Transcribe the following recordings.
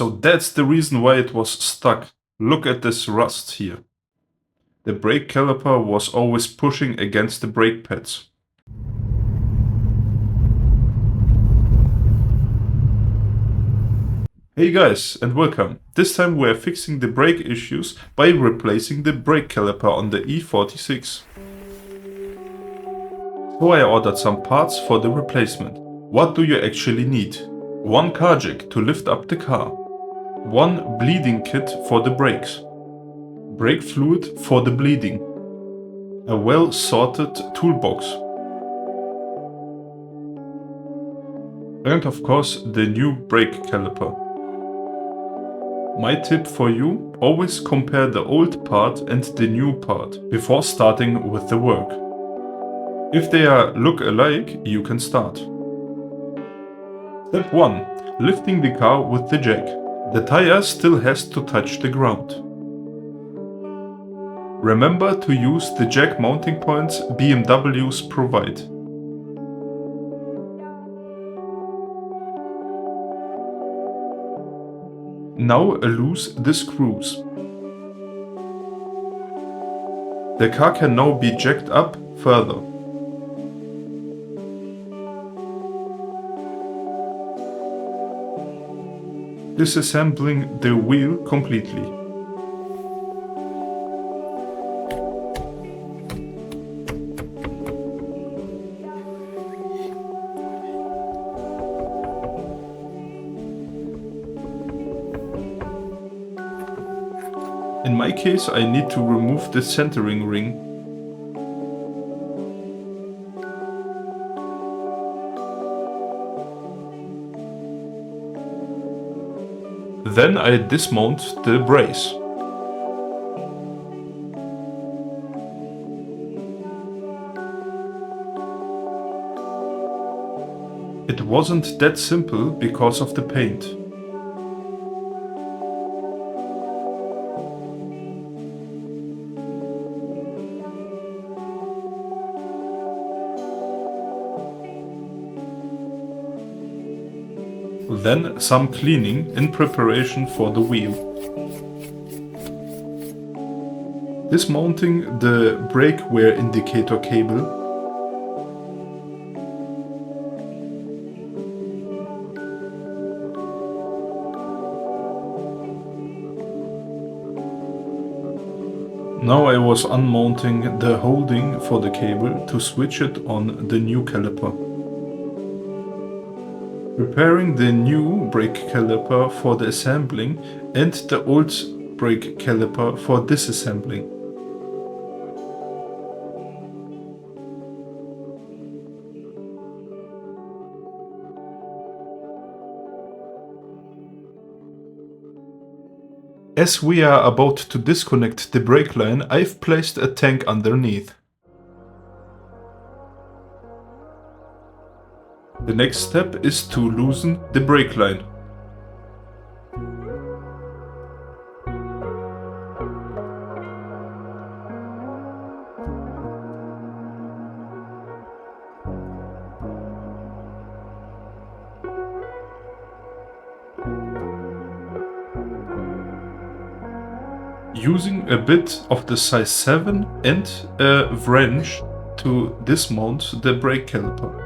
So that's the reason why it was stuck. Look at this rust here. The brake caliper was always pushing against the brake pads. Hey guys, and welcome. This time we are fixing the brake issues by replacing the brake caliper on the E46. So I ordered some parts for the replacement. What do you actually need? One car jack to lift up the car. One bleeding kit for the brakes. Brake fluid for the bleeding. A well sorted toolbox. And of course the new brake caliper. My tip for you, always compare the old part and the new part before starting with the work. If they look alike, you can start. Step 1. Lifting the car with the jack. The tire still has to touch the ground. Remember to use the jack mounting points BMWs provide. Now loose the screws. The car can now be jacked up further. Disassembling the wheel completely. In my case, I need to remove the centering ring. Then I dismount the brace. It wasn't that simple because of the paint. Then some cleaning in preparation for the wheel. Dismounting the brake wear indicator cable. Now I was unmounting the holding for the cable to switch it on the new caliper. Preparing the new brake caliper for the assembling and the old brake caliper for disassembling. As we are about to disconnect the brake line, I've placed a tank underneath. The next step is to loosen the brake line. Using a bit of the size 7 and a wrench to dismount the brake caliper.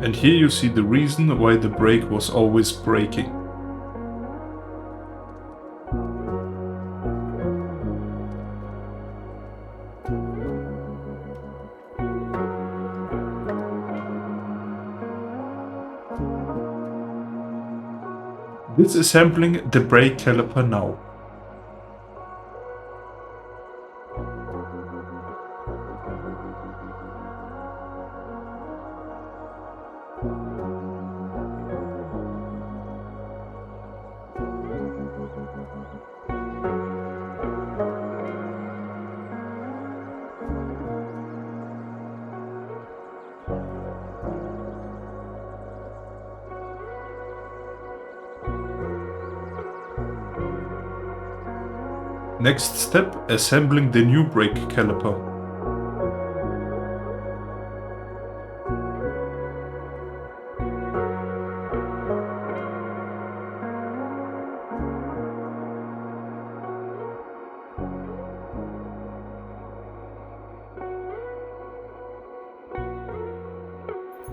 And here you see the reason why the brake was always braking. Disassembling the brake caliper now. Next step, assembling the new brake caliper.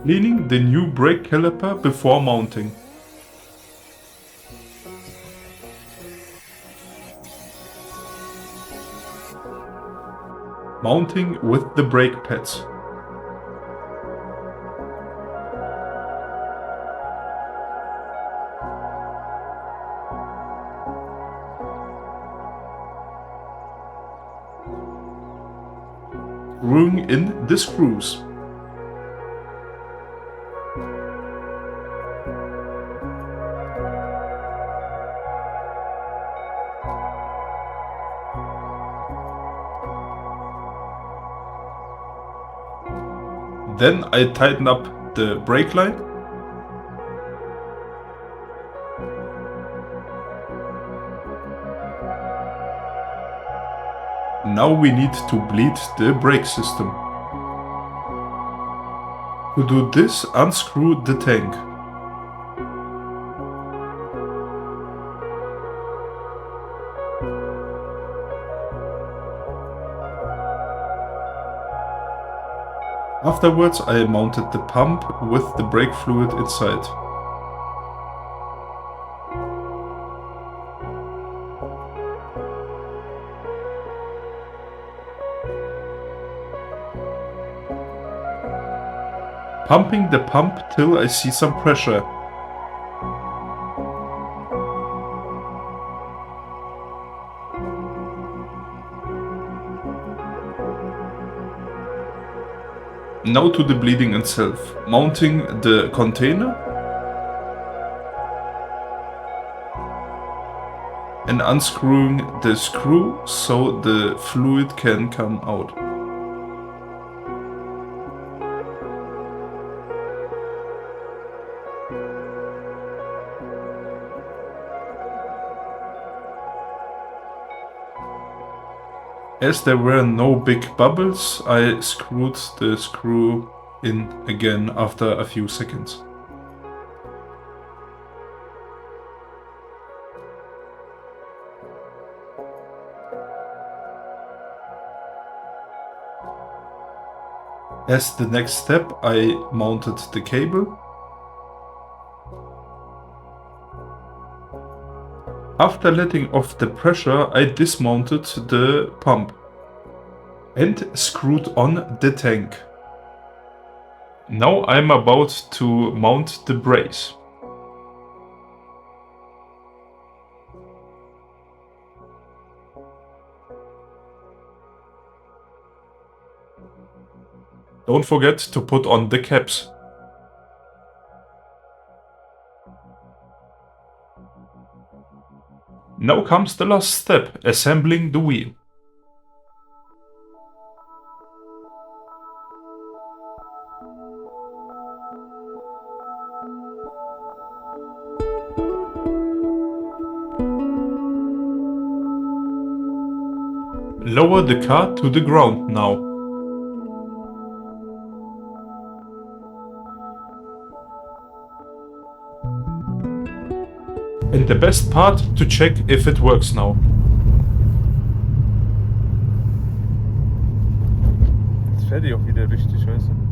Cleaning the new brake caliper before mounting. Mounting with the brake pads. Screwing in the screws. Then I tighten up the brake line. Now we need to bleed the brake system. To do this, unscrew the tank. Afterwards, I mounted the pump with the brake fluid inside. Pumping the pump till I see some pressure. Now to the bleeding itself. Mounting the container and unscrewing the screw so the fluid can come out. As there were no big bubbles, I screwed the screw in again after a few seconds. As the next step, I mounted the cable. After letting off the pressure, I dismounted the pump and screwed on the tank. Now I'm about to mount the brace. Don't forget to put on the caps. Now comes the last step, assembling the wheel. Lower the car to the ground now. And the best part, to check if it works now. Jetzt fährt die auch wieder richtig, weißt du?